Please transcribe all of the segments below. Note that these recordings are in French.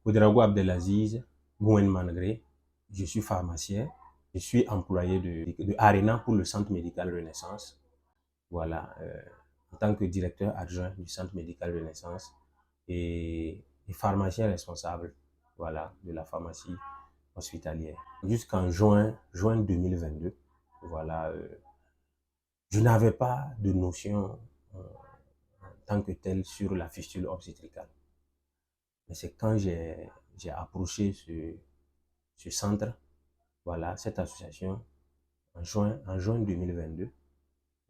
Ouedraogo Abdelaziz Gouen Mangré, je suis pharmacien, je suis employé de Arena pour le Centre médical Renaissance. Voilà, en tant que directeur adjoint du Centre médical Renaissance et pharmacien responsable, voilà, de la pharmacie hospitalière. Jusqu'en juin 2022, voilà, je n'avais pas de notion en tant que telle sur la fistule obstétricale. Mais c'est quand j'ai approché ce centre, voilà, cette association, en juin 2022,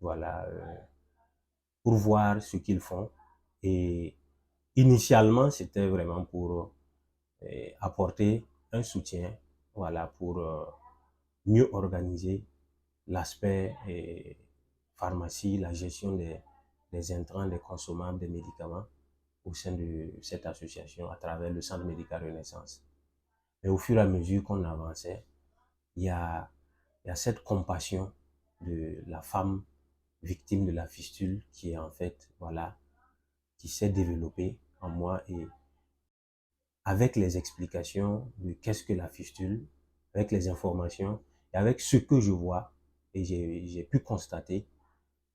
voilà, pour voir ce qu'ils font. Et initialement, c'était vraiment pour apporter un soutien, voilà, pour mieux organiser l'aspect pharmacie, la gestion des intrants, des consommables, des médicaments au sein de cette association à travers le Centre médical Renaissance. Et au fur et à mesure qu'on avançait, il y a, il y a cette compassion de la femme victime de la fistule qui est en fait, voilà, qui s'est développée en moi et avec les explications de qu'est-ce que la fistule, avec les informations et avec ce que je vois et j'ai pu constater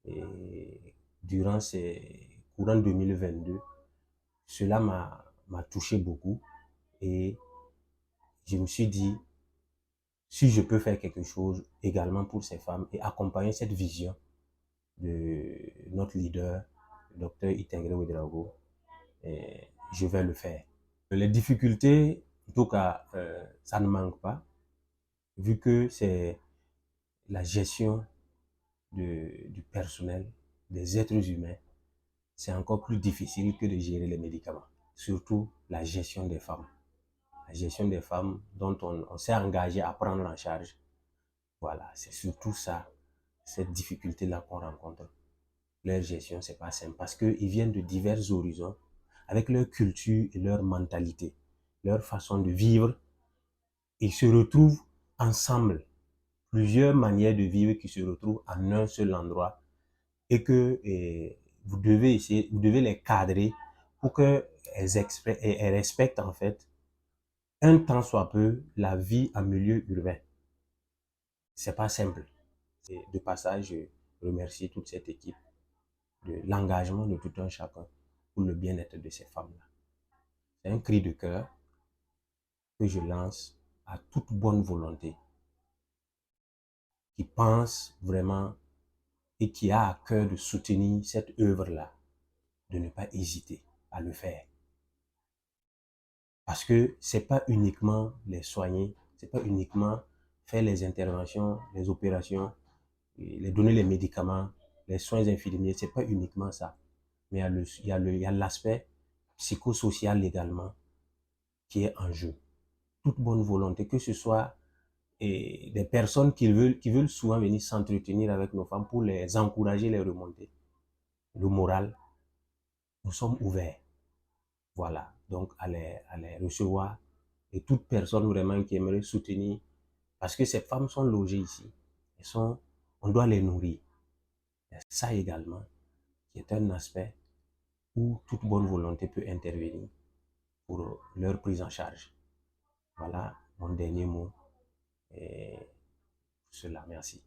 et durant ces courants 2022, cela m'a touché beaucoup et je me suis dit, si je peux faire quelque chose également pour ces femmes et accompagner cette vision de notre leader, le docteur Itengre Ouedraogo, je vais le faire. Les difficultés, en tout cas, ça ne manque pas, vu que c'est la gestion du personnel, des êtres humains, c'est encore plus difficile que de gérer les médicaments. Surtout la gestion des femmes. La gestion des femmes dont on s'est engagé à prendre en charge. Voilà, c'est surtout ça, cette difficulté-là qu'on rencontre. Leur gestion, c'est pas simple parce qu'ils viennent de divers horizons, avec leur culture et leur mentalité, leur façon de vivre. Ils se retrouvent ensemble, plusieurs manières de vivre qui se retrouvent en un seul endroit et que vous devez essayer, vous devez les cadrer pour qu'elles elles respectent en fait un tant soit peu la vie en milieu urbain. C'est pas simple. Et de passage, je remercie toute cette équipe de l'engagement de tout un chacun pour le bien-être de ces femmes-là. C'est un cri de cœur que je lance à toute bonne volonté qui pense vraiment et qui a à cœur de soutenir cette œuvre-là, de ne pas hésiter à le faire. Parce que c'est pas uniquement les soigner, c'est pas uniquement faire les interventions, les opérations, les donner les médicaments, les soins infirmiers, c'est pas uniquement ça. Mais il y a l'aspect psychosocial également qui est en jeu. Toute bonne volonté, que ce soit des personnes qui veulent souvent venir s'entretenir avec nos femmes pour les encourager, les remonter. Le moral, nous sommes ouverts. Voilà, donc à les recevoir et toute personne vraiment qui aimerait soutenir, parce que ces femmes sont logées ici, on doit les nourrir. Et ça également, qui est un aspect où toute bonne volonté peut intervenir pour leur prise en charge. Voilà mon dernier mot et pour cela, merci.